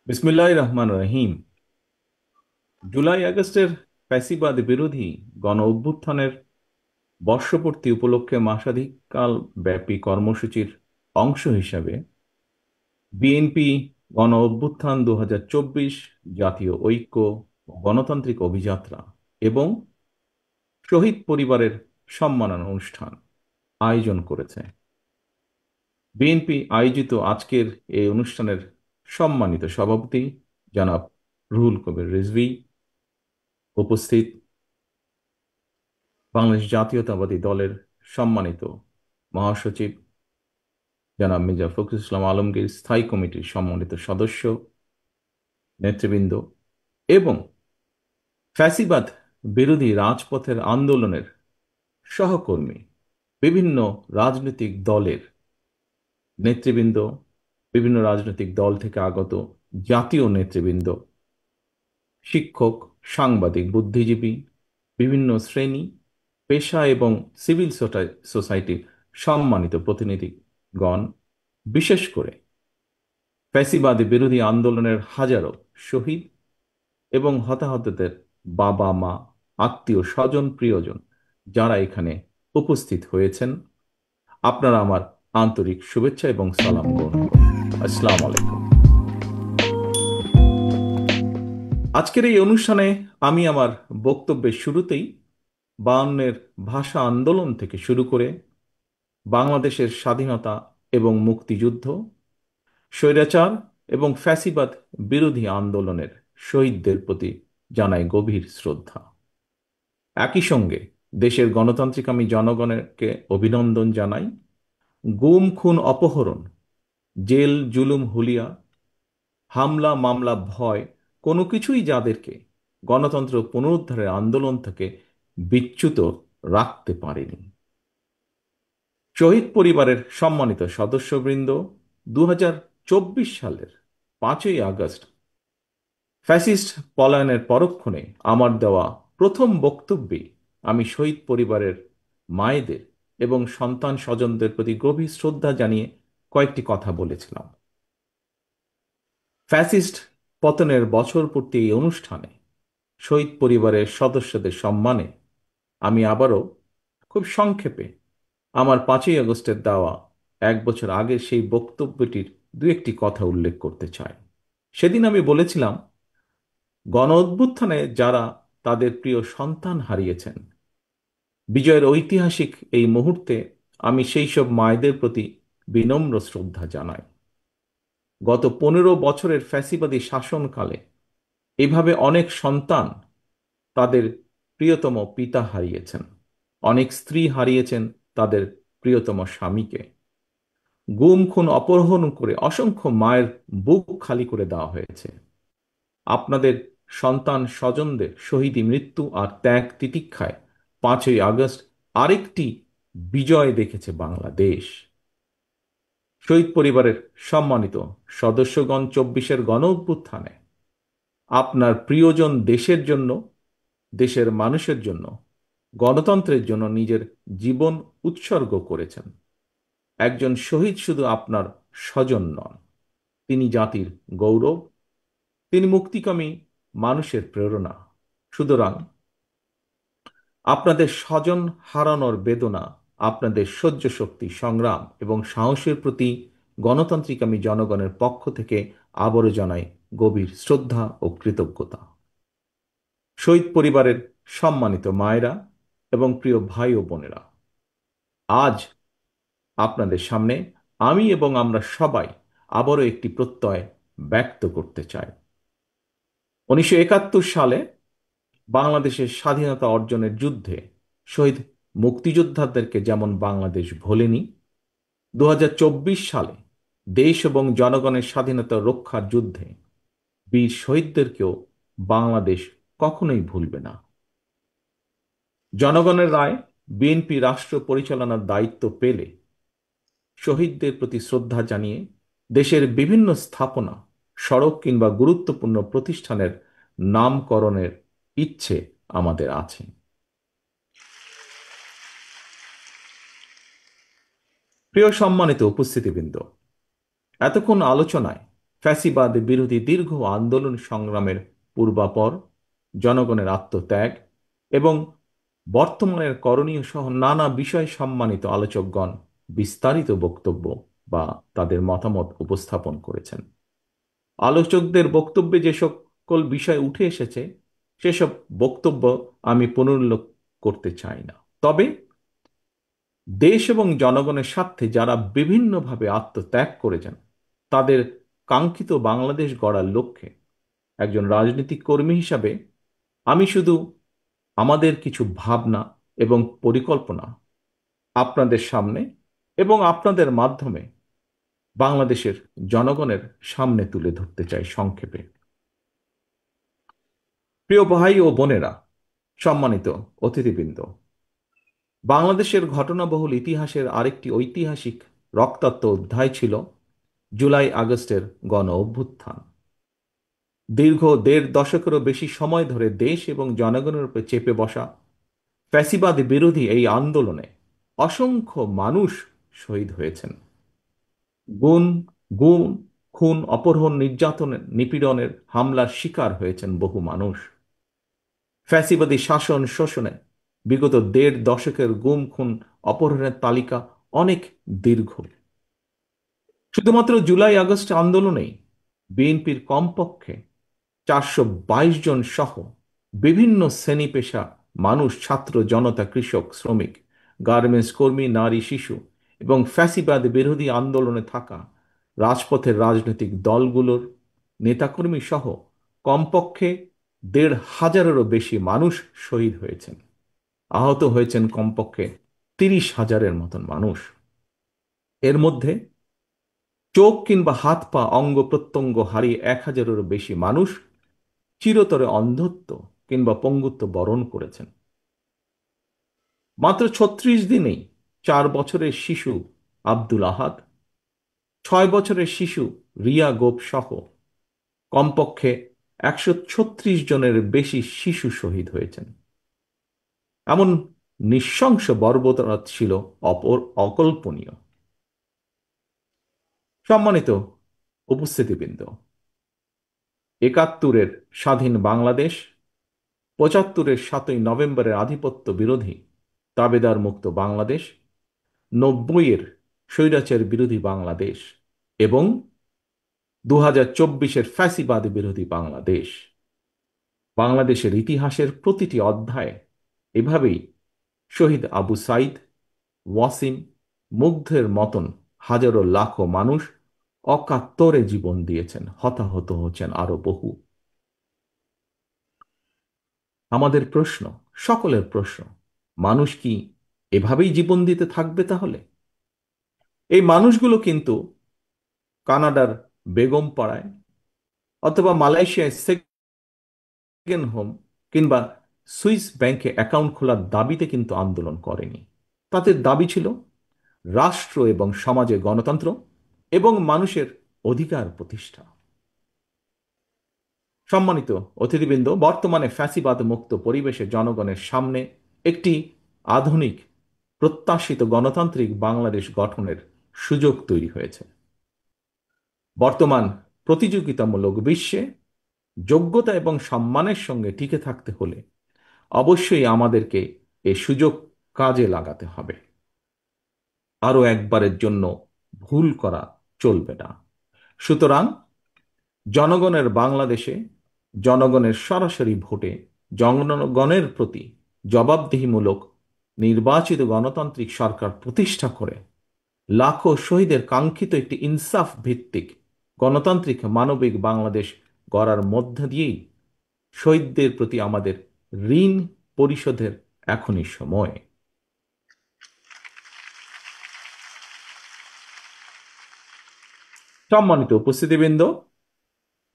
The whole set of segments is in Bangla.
বিসমিল্লাহির রহমান রহিম। জুলাই আগস্টের ফ্যাসিবাদ বিরোধী গণ অভ্যুত্থানের বর্ষপূর্তি উপলক্ষে মাসাধিককাল ব্যাপী কর্মসূচির অংশ হিসাবে বিএনপি গণ অভ্যুত্থান 2024 জাতীয় ঐক্য ও গণতান্ত্রিক অভিযাত্রা এবং শহীদ পরিবারের সম্মাননা অনুষ্ঠান আয়োজন করেছে। বিএনপি আয়োজিত আজকের এই অনুষ্ঠানের সম্মানিত সভাপতি জনাব রুহুল কবির রিজভী উপস্থিত, বাংলাদেশ জাতীয়তাবাদী দলের সম্মানিত মহাসচিব জনাব মির্জা ফখরুল ইসলাম আলমগীর, স্থায়ী কমিটির সম্মানিত সদস্য নেতৃবৃন্দ এবং ফ্যাসিবাদ বিরোধী রাজপথের আন্দোলনের সহকর্মী, বিভিন্ন রাজনৈতিক দলের নেতৃবৃন্দ, বিভিন্ন রাজনৈতিক দল থেকে আগত জাতীয় নেতৃবৃন্দ, শিক্ষক, সাংবাদিক, বুদ্ধিজীবী, বিভিন্ন শ্রেণী, পেশা এবং সিভিল সোসাইটির সম্মানিত প্রতিনিধিগণ, বিশেষ করে ফ্যাসিবাদী বিরোধী আন্দোলনের হাজারো শহীদ এবং হতাহতদের বাবা মা, আত্মীয় স্বজন, প্রিয়জন যারা এখানে উপস্থিত হয়েছেন, আপনারা আমার আন্তরিক শুভেচ্ছা এবং সালাম গ্রহণ করুন। আসসালামু আলাইকুম। আজকের এই অনুষ্ঠানে আমি আমার বক্তব্যের শুরুতেই 52-এর ভাষা আন্দোলন থেকে শুরু করে বাংলাদেশের স্বাধীনতা এবং মুক্তিযুদ্ধ, স্বৈরাচার এবং ফ্যাসিবাদ বিরোধী আন্দোলনের শহীদদের প্রতি জানাই গভীর শ্রদ্ধা। একই সঙ্গে দেশের গণতান্ত্রিক আমি জনগণকে অভিনন্দন জানাই। গুম, খুন, অপহরণ, জেল, জুলুম, হুলিয়া, হামলা, মামলা, ভয় কোনো কিছুই যাদেরকে গণতন্ত্র পুনরুদ্ধারের আন্দোলন থেকে বিচ্যুত রাখতে পারেনি। শহীদ পরিবারের সম্মানিত সদস্যবৃন্দ, 2024 সালের 5ই আগস্ট ফ্যাসিস্ট পলায়নের পরক্ষণে আমার দেওয়া প্রথম বক্তব্যে আমি শহীদ পরিবারের মায়েদের এবং সন্তান স্বজনদের প্রতি গভীর শ্রদ্ধা জানিয়ে কয়েকটি কথা বলেছিলাম। ফ্যাসিস্ট পতনের বছর পূর্তি এই অনুষ্ঠানে শহীদ পরিবারের সদস্যদের সম্মানে আমি আবারও খুব সংক্ষেপে আমার 5ই আগস্টের দেওয়া 1 বছর আগের সেই বক্তব্যটির দু একটি কথা উল্লেখ করতে চাই। সেদিন আমি বলেছিলাম, গণ অভ্যুত্থানে যারা তাদের প্রিয় সন্তান হারিয়েছেন, বিজয়ের ঐতিহাসিক এই মুহূর্তে আমি সেই সব মায়েদের প্রতি বিনম্র শ্রদ্ধা জানাই। গত 15 বছরের ফ্যাসিবাদী শাসনকালে এভাবে অনেক সন্তান তাদের প্রিয়তম পিতা হারিয়েছেন, অনেক স্ত্রী হারিয়েছেন তাদের প্রিয়তম স্বামীকে, গুম, খুন, অপহরণ করে অসংখ্য মায়ের বুক খালি করে দেওয়া হয়েছে। আপনাদের সন্তান স্বজনদের শহীদী মৃত্যু আর ত্যাগ তিতিক্ষায় 5ই আগস্ট আরেকটি বিজয় দেখেছে বাংলাদেশ। শহীদ পরিবারের সম্মানিত সদস্যগণ, 24-এর গণ অভ্যুত্থানে আপনার প্রিয়জন দেশের জন্য, দেশের মানুষের জন্য, গণতন্ত্রের জন্য নিজের জীবন উৎসর্গ করেছেন। একজন শহীদ শুধু আপনার স্বজন নন, তিনি জাতির গৌরব, তিনি মুক্তিকামী মানুষের প্রেরণা। সুতরাং আপনাদের স্বজন হারানোর বেদনা, আপনাদের সহ্য শক্তি, সংগ্রাম এবং সাহসের প্রতি গণতান্ত্রিক আমি জনগণের পক্ষ থেকে আবারও জানাই গভীর শ্রদ্ধা ও কৃতজ্ঞতা। শহীদ পরিবারের সম্মানিত মায়েরা এবং প্রিয় ভাই ও বোনেরা, আজ আপনাদের সামনে আমি এবং আমরা সবাই আবারও একটি প্রত্যয় ব্যক্ত করতে চাই। 1971 সালে বাংলাদেশের স্বাধীনতা অর্জনের যুদ্ধে শহীদ মুক্তিযোদ্ধাদেরকে যেমন বাংলাদেশ ভোলেনি, 2024 সালে দেশ এবং জনগণের স্বাধীনতা রক্ষার যুদ্ধে বীর শহীদদেরকেও বাংলাদেশ কখনোই ভুলবে না। জনগণের রায় বিএনপি রাষ্ট্র পরিচালনার দায়িত্ব পেলে শহীদদের প্রতি শ্রদ্ধা জানিয়ে দেশের বিভিন্ন স্থাপনা, সড়ক কিংবা গুরুত্বপূর্ণ প্রতিষ্ঠানের নামকরণের ইচ্ছে আমাদের আছে। প্রিয় সম্মানিত উপস্থিতিবৃন্দ, এতক্ষণ আলোচনায় ফ্যাসিবাদ বিরোধী দীর্ঘ আন্দোলন সংগ্রামের পূর্বাপর, জনগণের আত্মত্যাগ এবং বর্তমানের করণীয় সহ নানা বিষয় সম্মানিত আলোচকগণ বিস্তারিত বক্তব্য বা তাদের মতামত উপস্থাপন করেছেন। আলোচকদের বক্তব্যে যে সকল বিষয় উঠে এসেছে সেসব বক্তব্য আমি পুনরুল্লেখ করতে চাই না। তবে দেশ এবং জনগণের স্বার্থে যারা বিভিন্নভাবে আত্মত্যাগ করেছেন, তাদের কাঙ্ক্ষিত বাংলাদেশ গড়ার লক্ষ্যে একজন রাজনৈতিক কর্মী হিসাবে আমি শুধু আমাদের কিছু ভাবনা এবং পরিকল্পনা আপনাদের সামনে এবং আপনাদের মাধ্যমে বাংলাদেশের জনগণের সামনে তুলে ধরতে চাই সংক্ষেপে। প্রিয় ভাই ও বোনেরা, সম্মানিত অতিথিবৃন্দ, বাংলাদেশের ঘটনাবহুল ইতিহাসের আরেকটি ঐতিহাসিক রক্তাক্ত অধ্যায় ছিল জুলাই আগস্টের গণ অভ্যুত্থান। দীর্ঘ দেড় দশকেরও বেশি সময় ধরে দেশ এবং জনগণের উপর চেপে বসা ফ্যাসিবাদ বিরোধী এই আন্দোলনে অসংখ্য মানুষ শহীদ হয়েছেন। গুম, গুম, খুন, অপহরণ, নির্যাতনের, নিপীড়নের, হামলার শিকার হয়েছেন বহু মানুষ। ফ্যাসিবাদী শাসন শোষণে বিগত দেড় দশকের গুম, খুন, অপহরণের তালিকা অনেক দীর্ঘ। শুধুমাত্র জুলাই আগস্ট আন্দোলনেই বিএনপির কমপক্ষে 422 জন সহ বিভিন্ন শ্রেণী পেশা মানুষ, ছাত্র জনতা, কৃষক, শ্রমিক, গার্মেন্টস কর্মী, নারী, শিশু এবং ফ্যাসিবাদ বিরোধী আন্দোলনে থাকা রাজপথের রাজনৈতিক দলগুলোর নেতাকর্মী সহ কমপক্ষে 1,500-এরও বেশি মানুষ শহীদ হয়েছেন। আহত হয়েছেন কমপক্ষে 30,000-এর মতন মানুষ। এর মধ্যে চোখ কিংবা হাত পা অঙ্গ প্রত্যঙ্গ হারিয়ে 1,000-এরও বেশি মানুষ চিরতরে অন্ধত্ব কিংবা পঙ্গুত্ব বরণ করেছেন। মাত্র 36 দিনেই 4 বছরের শিশু আব্দুল আহাদ, 6 বছরের শিশু রিয়া গোপ সহ কমপক্ষে 136 জনের বেশি শিশু শহীদ হয়েছেন। এমন নৃশংস বর্বরতা ছিল অকল্পনীয়। সম্মানিত উপস্থিতিবৃন্দ, 71-এর স্বাধীন বাংলাদেশ, 75-এর 7ই নভেম্বরের আধিপত্য বিরোধী তাবেদার মুক্ত বাংলাদেশ, 90-এর স্বৈরাচার বিরোধী বাংলাদেশ এবং 2024-এর ফ্যাসিবাদ বিরোধী বাংলাদেশ। বাংলাদেশের ইতিহাসের প্রতিটি অধ্যায়ে এভাবেই শহীদ আবু সাইদ, ওয়াসিম, মুগ্ধের মতন হাজারো লাখো মানুষ অকাতরে জীবন দিয়েছেন, হতাহত হচ্ছেন আরো বহু। আমাদের প্রশ্ন, সকলের প্রশ্ন, মানুষ কি এভাবেই জীবন দিতে থাকবে তাহলে? এই মানুষগুলো কিন্তু কানাডার বেগম পাড়ায় অথবা মালয়েশিয়ায় সেকেন্ড হোম কিংবা সুইস ব্যাংকে অ্যাকাউন্ট খোলার দাবিতে কিন্তু আন্দোলন করেনি। তাদের দাবি ছিল রাষ্ট্র এবং সমাজে গণতন্ত্র এবং মানুষের অধিকার প্রতিষ্ঠা। সম্মানিত অতিথিবৃন্দ, বর্তমানে ফ্যাসিবাদ মুক্ত পরিবেশে জনগণের সামনে একটি আধুনিক প্রত্যাশিত গণতান্ত্রিক বাংলাদেশ গঠনের সুযোগ তৈরি হয়েছে। বর্তমান প্রতিযোগিতামূলক বিশ্বে যোগ্যতা এবং সম্মানের সঙ্গে টিকে থাকতে হলে অবশ্যই আমাদেরকে এ সুযোগ কাজে লাগাতে হবে। আরো একবারের জন্য ভুল করা চলবে না। সুতরাং জনগণের বাংলাদেশে জনগণের সরাসরি ভোটে জনগণের প্রতি জবাবদিহিমূলক নির্বাচিত গণতান্ত্রিক সরকার প্রতিষ্ঠা করে লাখো শহীদের কাঙ্ক্ষিত একটি ইনসাফ ভিত্তিক গণতান্ত্রিক মানবিক বাংলাদেশ গড়ার মধ্য দিয়েই শহীদদের প্রতি আমাদের ঋণ পরিশোধের এখনই সময়। সম্মানিত উপস্থিতিবৃন্দ,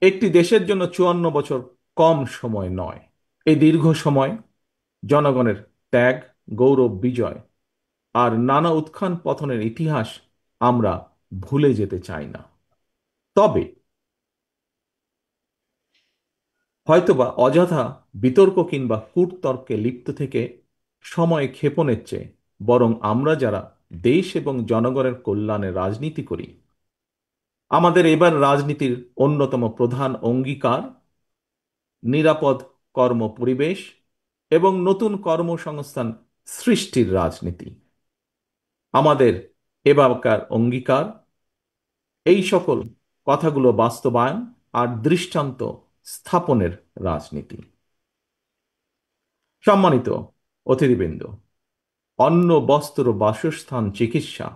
একটি দেশের জন্য 54 বছর কম সময় নয়। এই দীর্ঘ সময় জনগণের ত্যাগ, গৌরব, বিজয় আর নানা উত্থান পতনের ইতিহাস আমরা ভুলে যেতে চাই না। তবে হয়তোবা অযথা বিতর্ক কিংবা কূটতর্কে লিপ্ত থেকে সময় ক্ষেপণের চেয়ে বরং আমরা যারা দেশ এবং জনগণের কল্যাণে রাজনীতি করি আমাদের এবার রাজনীতির অন্যতম প্রধান অঙ্গীকার নিরাপদ কর্ম পরিবেশ এবং নতুন কর্মসংস্থান সৃষ্টির রাজনীতি। আমাদের এবারকার অঙ্গীকার এই সকল কথাগুলো বাস্তবায়ন আর দৃষ্টান্ত স্থাপনের রাজনীতি। সম্মানিত অতিথিবৃন্দ, অন্ন, বস্ত্র, বাসস্থান, চিকিৎসা,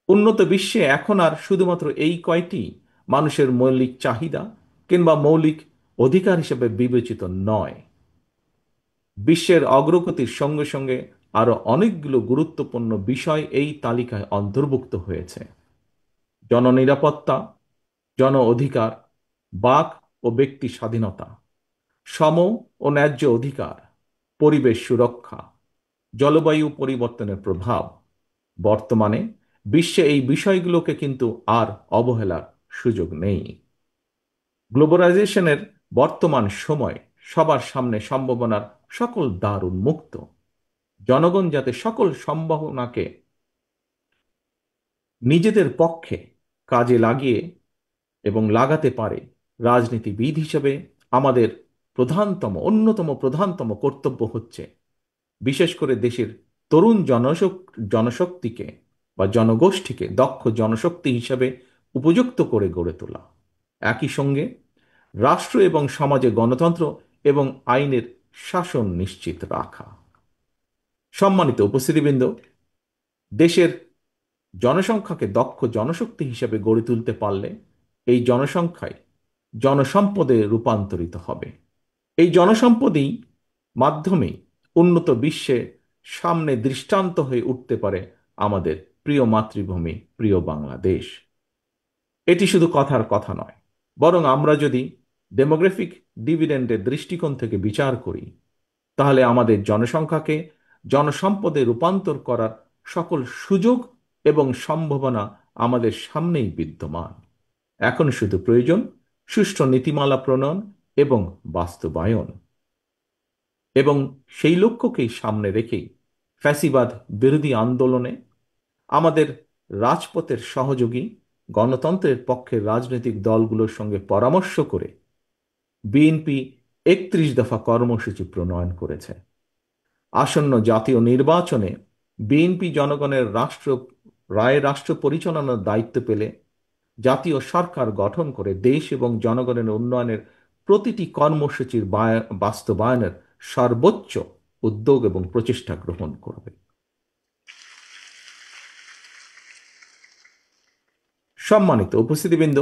উন্নত বিশ্বে এখন আর শুধুমাত্র এই কয়টি মানুষের মৌলিক চাহিদা কিংবা মৌলিক অধিকার হিসেবে বিবেচিত নয়। বিশ্বের অগ্রগতির সঙ্গে সঙ্গে আরো অনেকগুলো গুরুত্বপূর্ণ বিষয় এই তালিকায় অন্তর্ভুক্ত হয়েছে: জননিরাপত্তা, জন অধিকার, বাক ও ব্যক্তি স্বাধীনতা, সম ও ন্যায্য অধিকার, পরিবেশ সুরক্ষা, জলবায়ু পরিবর্তনের প্রভাব। বর্তমানে বিশ্বে এই বিষয়গুলোকে কিন্তু আর অবহেলার সুযোগ নেই। গ্লোবালাইজেশনের বর্তমান সময় সবার সামনে সম্ভাবনার সকল দ্বার উন্মুক্ত। জনগণ যাতে সকল সম্ভাবনাকে নিজেদের পক্ষে কাজে লাগিয়ে এবং লাগাতে পারে, রাজনীতিবিদ হিসেবে আমাদের অন্যতম প্রধানতম কর্তব্য হচ্ছে বিশেষ করে দেশের তরুণ জনশক্তিকে বা জনগোষ্ঠীকে দক্ষ জনশক্তি হিসেবে উপযুক্ত করে গড়ে তোলা। একই সঙ্গে রাষ্ট্র এবং সমাজে গণতন্ত্র এবং আইনের শাসন নিশ্চিত রাখা। সম্মানিত উপস্থিতিবৃন্দ, দেশের জনসংখ্যাকে দক্ষ জনশক্তি হিসেবে গড়ে তুলতে পারলে এই জনসংখ্যায় জনসম্পদে রূপান্তরিত হবে। এই জনসম্পদই মাধ্যমে উন্নত বিশ্বে সামনে দৃষ্টান্ত হয়ে উঠতে পারে আমাদের প্রিয় মাতৃভূমি, প্রিয় বাংলাদেশ। এটি শুধু কথার কথা নয়, বরং আমরা যদি ডেমোগ্রাফিক ডিভিডেন্ডের দৃষ্টিকোণ থেকে বিচার করি, তাহলে আমাদের জনসংখ্যাকে জনসম্পদে রূপান্তর করার সকল সুযোগ এবং সম্ভাবনা আমাদের সামনেই বিদ্যমান। এখন শুধু প্রয়োজন সুষ্ঠু নীতিমালা প্রণয়ন এবং বাস্তবায়ন। এবং সেই লক্ষ্যকেই সামনে রেখেই ফ্যাসিবাদ বিরোধী আন্দোলনে আমাদের রাজপথের সহযোগী গণতন্ত্রের পক্ষের রাজনৈতিক দলগুলোর সঙ্গে পরামর্শ করে বিএনপি ৩১ দফা কর্মসূচি প্রণয়ন করেছে। আসন্ন জাতীয় নির্বাচনে বিএনপি জনগণের রাষ্ট্র পরিচালনার দায়িত্ব পেলে জাতীয় সরকার গঠন করে দেশ এবং জনগণের উন্নয়নের প্রতিটি কর্মসূচির বাস্তবায়নের সর্বোচ্চ উদ্যোগ এবং প্রচেষ্টা গ্রহণ করবে। সম্মানিত উপস্থিতিবৃন্দ,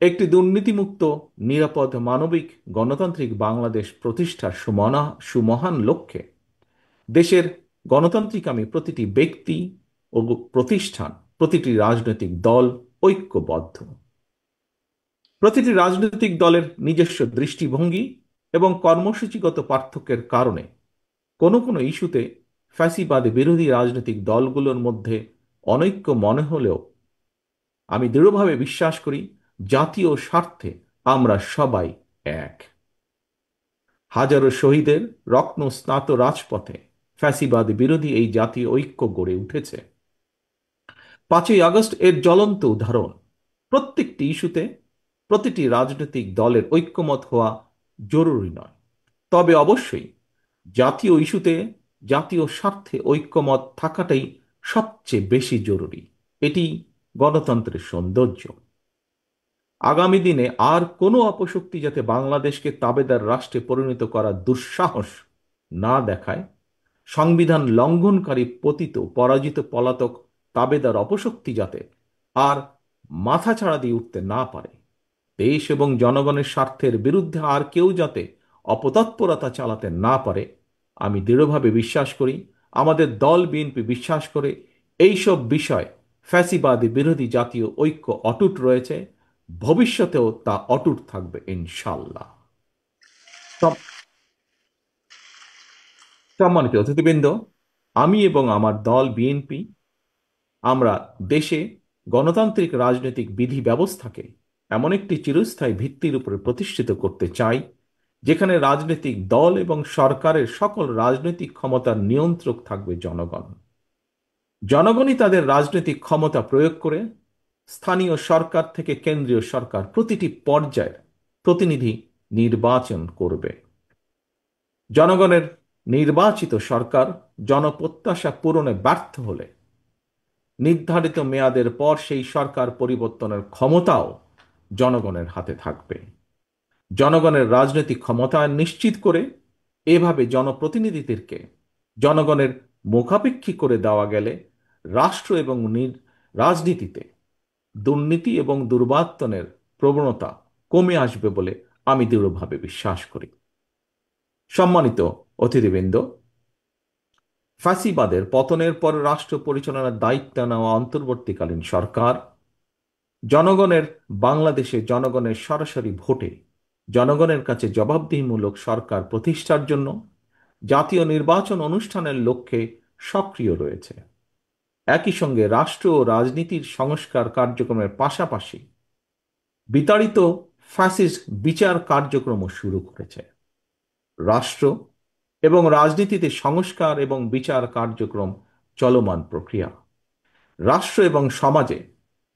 একটি দুর্নীতিমুক্ত, নিরাপদ, মানবিক, গণতান্ত্রিক বাংলাদেশ প্রতিষ্ঠার সুমহান লক্ষ্যে দেশের গণতান্ত্রিকামী প্রতিটি ব্যক্তি ও প্রতিষ্ঠান, প্রতিটি রাজনৈতিক দল ঐক্যবদ্ধ। প্রতিটি রাজনৈতিক দলের নিজস্ব দৃষ্টিভঙ্গি এবং কর্মসূচিগত পার্থক্যের কারণে কোনো কোনো ইস্যুতে ফ্যাসিবাদ বিরোধী রাজনৈতিক দলগুলোর মধ্যে অনৈক্য মনে হলেও আমি দৃঢ়ভাবে বিশ্বাস করি জাতীয় স্বার্থে আমরা সবাই এক। হাজারো শহীদের রত্নস্নাত রাজপথে ফ্যাসিবাদ বিরোধী এই জাতীয় ঐক্য গড়ে উঠেছে। ৫ই আগস্ট এর জ্বলন্ত উদাহরণ। প্রত্যেকটি ইস্যুতে প্রতিটি রাজনৈতিক দলের ঐক্যমত হওয়া জরুরি নয়, তবে অবশ্যই জাতীয় ইস্যুতে জাতীয় স্বার্থে ঐক্যমত থাকাটাই সবচেয়ে বেশি জরুরি। এটি গণতন্ত্রের সৌন্দর্য। আগামী দিনে আর কোনো অপশক্তি যাতে বাংলাদেশকে তাবেদার রাষ্ট্রে পরিণত করার দুঃসাহস না দেখায়, সংবিধান লঙ্ঘনকারী পতিত পরাজিত পলাতক তাবেদার অপশক্তি যাতে আর মাথাছাড়া দিয়ে উঠতে না পারে, দেশ এবং জনগণের স্বার্থের বিরুদ্ধে আর কেউ যাতে অপতৎপরতা চালাতে না পারে, আমি দৃঢ়ভাবে বিশ্বাস করি, আমাদের দল বিএনপি বিশ্বাস করে, এইসব বিষয় ফ্যাসিবাদী বিরোধী জাতীয় ঐক্য অটুট রয়েছে, ভবিষ্যতেও তা অটুট থাকবে ইনশাল্লাহ। সম্মানিত অতিথিবৃন্দ, আমি এবং আমার দল বিএনপি আমরা দেশে গণতান্ত্রিক রাজনৈতিক বিধি ব্যবস্থাকে এমন একটি চিরস্থায়ী ভিত্তির উপরে প্রতিষ্ঠিত করতে চাই, যেখানে রাজনৈতিক দল এবং সরকারের সকল রাজনৈতিক ক্ষমতার নিয়ন্ত্রক থাকবে জনগণ। জনগণই তাদের রাজনৈতিক ক্ষমতা প্রয়োগ করে স্থানীয় সরকার থেকে কেন্দ্রীয় সরকার প্রতিটি পর্যায়ের প্রতিনিধি নির্বাচন করবে। জনগণের নির্বাচিত সরকার জনপ্রত্যাশা পূরণে ব্যর্থ হলে নির্ধারিত মেয়াদের পর সেই সরকার পরিবর্তনের ক্ষমতাও জনগণের হাতে থাকবে। জনগণের রাজনৈতিক ক্ষমতায়ন নিশ্চিত করে এভাবে জনপ্রতিনিধিদেরকে জনগণের মুখাপেক্ষী করে দেওয়া গেলে রাষ্ট্র এবং রাজনীতিতে দুর্নীতি এবং দুর্বার্তনের প্রবণতা কমে আসবে বলে আমি দৃঢ়ভাবে বিশ্বাস করি। সম্মানিত অতিথিবৃন্দ, ফ্যাসিবাদের পতনের পর রাষ্ট্র পরিচালনার দায়িত্ব নেওয়া অন্তর্বর্তীকালীন সরকার জনগণের বাংলাদেশে জনগণের সরাসরি ভোটে জনগণের কাছে জবাবদিহিমূলক সরকার প্রতিষ্ঠার জন্য জাতীয় নির্বাচন অনুষ্ঠানের লক্ষ্যে সক্রিয় রয়েছে। একই সঙ্গে রাষ্ট্র ও রাজনীতির সংস্কার কার্যক্রমের পাশাপাশি বিতাড়িত ফ্যাসিস্ট বিচার কার্যক্রমও শুরু করেছে। রাষ্ট্র এবং রাজনীতিতে সংস্কার এবং বিচার কার্যক্রম চলমান প্রক্রিয়া। রাষ্ট্র এবং সমাজে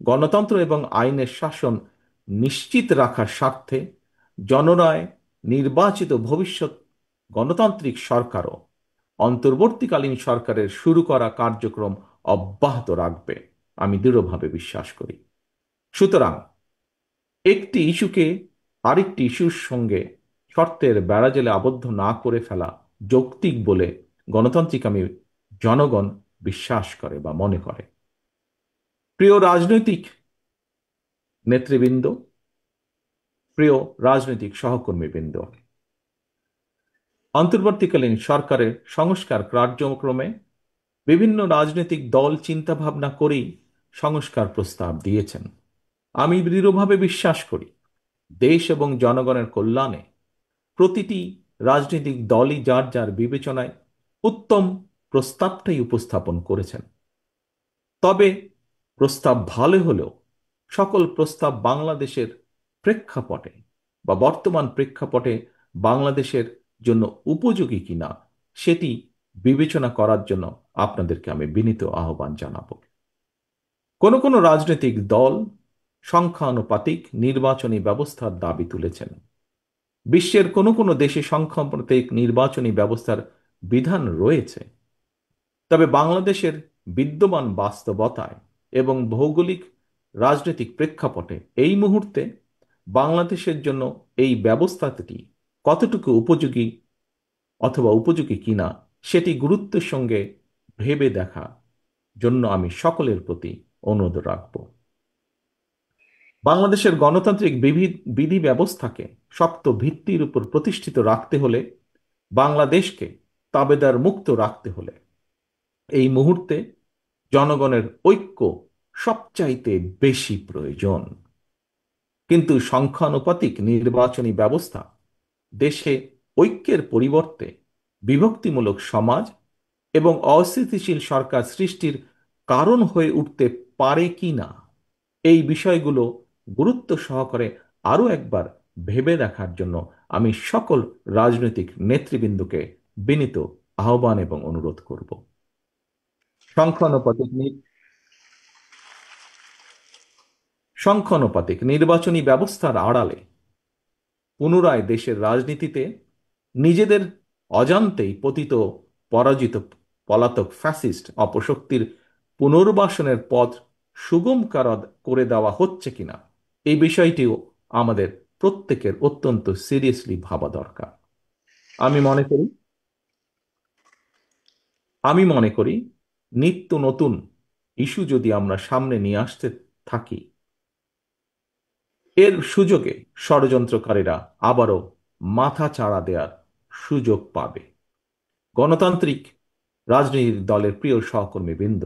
গণতন্ত্র এবং আইনের শাসন নিশ্চিত রাখার স্বার্থে জনরায় নির্বাচিত ভবিষ্যৎ গণতান্ত্রিক সরকারও অন্তর্বর্তীকালীন সরকারের শুরু করা কার্যক্রম অব্যাহত রাখবে আমি দৃঢ়ভাবে বিশ্বাস করি। সুতরাং একটি ইস্যুকে আরেকটি ইস্যুর সঙ্গে শর্তের বেড়াজালে আবদ্ধ না করে ফেলা যৌক্তিক বলে গণতান্ত্রিক আমি জনগণ বিশ্বাস করে বা মনে করে। প্রিয় রাজনৈতিক নেতৃবৃন্দ, প্রিয় রাজনৈতিক সহকর্মীবৃন্দ, অন্তর্বর্তীকালীন সরকারের সংস্কার কার্যক্রমে বিভিন্ন রাজনৈতিক দল চিন্তাভাবনা করেই সংস্কার প্রস্তাব দিয়েছেন। আমি দৃঢ়ভাবে বিশ্বাস করি দেশ এবং জনগণের কল্যাণে প্রতিটি রাজনৈতিক দলই যার যার বিবেচনায় উত্তম প্রস্তাবটাই উপস্থাপন করেছেন। তবে প্রস্তাব ভালো হলেও সকল প্রস্তাব বাংলাদেশের প্রেক্ষাপটে বা বর্তমান প্রেক্ষাপটে বাংলাদেশের জন্য উপযোগী কিনা সেটি বিবেচনা করার জন্য আপনাদেরকে আমি বিনীত আহ্বান জানাব। কোন কোন রাজনৈতিক দল সংখ্যানুপাতিক নির্বাচনী ব্যবস্থার দাবি তুলেছেন। বিশ্বের কোন কোন দেশে সংখ্যানুপাতিক নির্বাচনী ব্যবস্থার বিধান রয়েছে। তবে বাংলাদেশের বিদ্যমান বাস্তবতায় এবং ভৌগোলিক রাজনৈতিক প্রেক্ষাপটে এই মুহূর্তে বাংলাদেশের জন্য এই ব্যবস্থাটি কতটুকু উপযোগী অথবা উপযোগী কিনা সেটি গুরুত্বের সঙ্গে ভেবে দেখা জন্য আমি সকলের প্রতি অনুরোধ রাখব। বাংলাদেশের গণতান্ত্রিক বিধি ব্যবস্থাকে শক্ত ভিত্তির উপর প্রতিষ্ঠিত রাখতে হলে, বাংলাদেশকে তাবেদার মুক্ত রাখতে হলে এই মুহূর্তে জনগণের ঐক্য সবচাইতে বেশি প্রয়োজন। কিন্তু সংখ্যানুপাতিক নির্বাচনী ব্যবস্থা দেশে ঐক্যের পরিবর্তে বিভক্তিমূলক সমাজ এবং অস্থিতিশীল সরকার সৃষ্টির কারণ হয়ে উঠতে পারে কি না, এই বিষয়গুলো গুরুত্ব সহকারে আরও একবার ভেবে দেখার জন্য আমি সকল রাজনৈতিক নেতৃবৃন্দকে বিনীত আহ্বান এবং অনুরোধ করব। সংখ্যানুপাতিক সংখ্যানুপাতিক নির্বাচনী ব্যবস্থার আড়ালে পুনরায় দেশের রাজনীতিতে নিজেদের অজান্তেই পতিত পরাজিত পলাতক ফ্যাসিস্ট অপশক্তির পুনর্বাসনের পথ সুগম করে দেওয়া হচ্ছে কিনা এই বিষয়টিও আমাদের প্রত্যেকের অত্যন্ত সিরিয়াসলি ভাবা দরকার। আমি মনে করি আমি মনে করি নিত্য নতুন ইস্যু যদি আমরা সামনে নিয়ে আসতে থাকি, এর সুযোগে ষড়যন্ত্রকারীরা আবারও মাথা চাড়া দেওয়ার সুযোগ পাবে। গণতান্ত্রিক রাজনৈতিক দলের প্রিয় সহকর্মীবৃন্দ,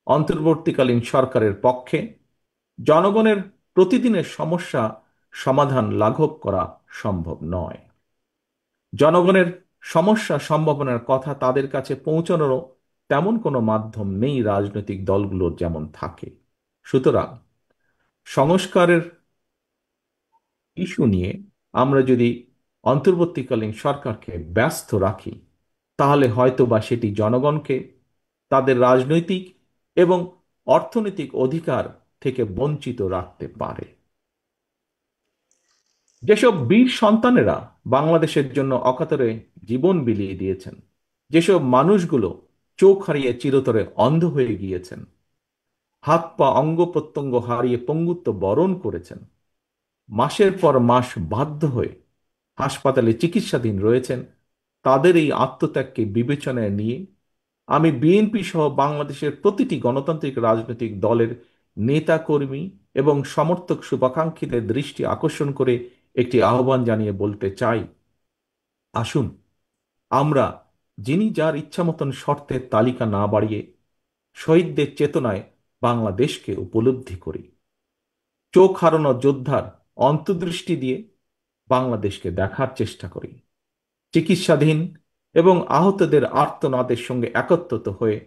অন্তর্বর্তীকালীন সরকারের পক্ষে জনগণের প্রতিদিনের সমস্যা সমাধান লাঘব করা সম্ভব নয়। জনগণের সমস্যা সম্ভাবনার কথা তাদের কাছে পৌঁছানোরও তেমন কোনো মাধ্যম নেই রাজনৈতিক দলগুলোর যেমন থাকে। সুতরাং সংস্কারের ইস্যু নিয়ে আমরা যদি অন্তর্বর্তীকালীন সরকারকে ব্যস্ত রাখি, তাহলে হয়তো বা সেটি জনগণকে তাদের রাজনৈতিক এবং অর্থনৈতিক অধিকার থেকে বঞ্চিত রাখতে পারে। যেসব বীর সন্তানেরা বাংলাদেশের জন্য অকাতরে জীবন বিলিয়ে দিয়েছেন, যেসব মানুষগুলো চোখ হারিয়ে চিরতরে অন্ধ হয়ে গিয়েছেন, হাত পা অঙ্গ প্রত্যঙ্গ হারিয়ে পঙ্গুত্ব বরণ করেছেন, মাসের পর মাস বাধ্য হয়ে হাসপাতালে চিকিৎসাধীন রয়েছেন, তাদের এই আত্মত্যাগকে বিবেচনায় নিয়ে আমি বিএনপি সহ বাংলাদেশের প্রতিটি গণতান্ত্রিক রাজনৈতিক দলের নেতা কর্মী এবং সমর্থক শুভাকাঙ্ক্ষীদের দৃষ্টি আকর্ষণ করে একটি আহ্বান জানিয়ে বলতে চাই, আসুন আমরা, যিনি যার ইচ্ছা মতন শর্তের তালিকা না বাড়িয়ে শহীদদের চেতনায় বাংলাদেশকে উপলব্ধি করি। চোখ হারানো যোদ্ধার অন্তর্দৃষ্টি দিয়ে বাংলাদেশকে দেখার চেষ্টা করি। চিকিৎসাধীন এবং আহতদের আর্তনাদের সঙ্গে একত্রিত হয়ে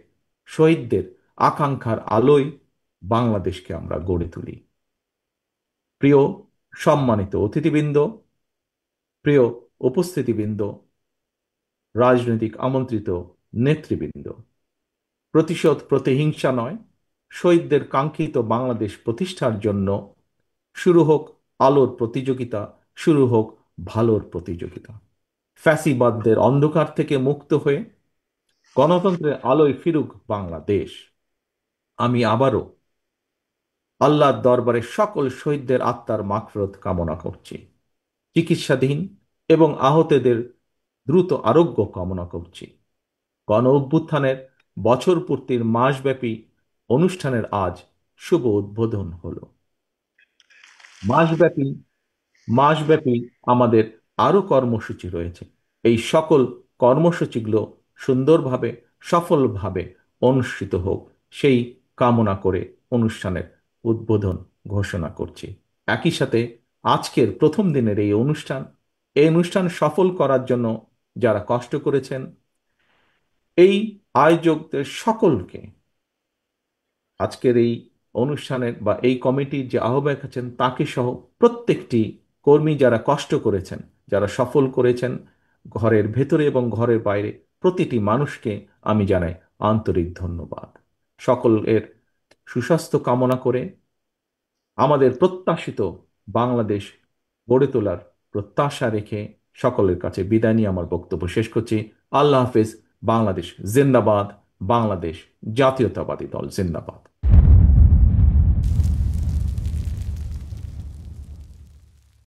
শহীদদের আকাঙ্ক্ষার আলোয় বাংলাদেশকে আমরা গড়ে তুলি। প্রিয় সম্মানিত অতিথিবৃন্দ, প্রিয় উপস্থিতিবৃন্দ, রাজনৈতিক আমন্ত্রিত নেতৃবৃন্দ, প্রতিশোধ প্রতিহিংসা নয়, শহীদদের কাঙ্ক্ষিত বাংলাদেশ প্রতিষ্ঠার জন্য শুরু হোক আলোর প্রতিযোগিতা, শুরু হোক ভালোর প্রতিযোগিতা। ফ্যাসিবাদদের অন্ধকার থেকে মুক্ত হয়ে গণতন্ত্রের আলোয় ফিরুক বাংলাদেশ। আমি আবারও আল্লাহর দরবারে সকল শহীদদের আত্মার মাগফিরাত কামনা করছি। চিকিৎসাধীন এবং আহতদের দ্রুত আরোগ্য কামনা করছি। গণ অভ্যুত্থানের বছর পূর্তির মাসব্যাপী অনুষ্ঠানের আজ শুভ উদ্বোধন হলো। মাসব্যাপী মাসব্যাপী আমাদের আরো কর্মসূচি রয়েছে। এই সকল কর্মসূচিগুলো সুন্দরভাবে, সফলভাবে অনুষ্ঠিত হোক, সেই কামনা করে অনুষ্ঠানের উদ্বোধন ঘোষণা করছি। একই সাথে আজকের প্রথম দিনের এই অনুষ্ঠান সফল করার জন্য যারা কষ্ট করেছেন, এই আয়োজকদের সকলকে, আজকের এই অনুষ্ঠানের বা এই কমিটির যে আহ্বায়ক আছেন তাকে সহ প্রত্যেকটি কর্মী যারা কষ্ট করেছেন, যারা সফল করেছেন, ঘরের ভেতরে এবং ঘরের বাইরে প্রতিটি মানুষকে আমি জানাই আন্তরিক ধন্যবাদ। সকলের সুস্বাস্থ্য কামনা করে আমাদের প্রত্যাশিত বাংলাদেশ গড়ে তোলার প্রত্যাশা রেখে সকলের কাছে বিদায় নিয়ে আমার বক্তব্য শেষ করছি। আল্লাহ হাফেজ। বাংলাদেশ জিন্দাবাদ। বাংলাদেশ জাতীয়তাবাদী দল জিন্দাবাদ।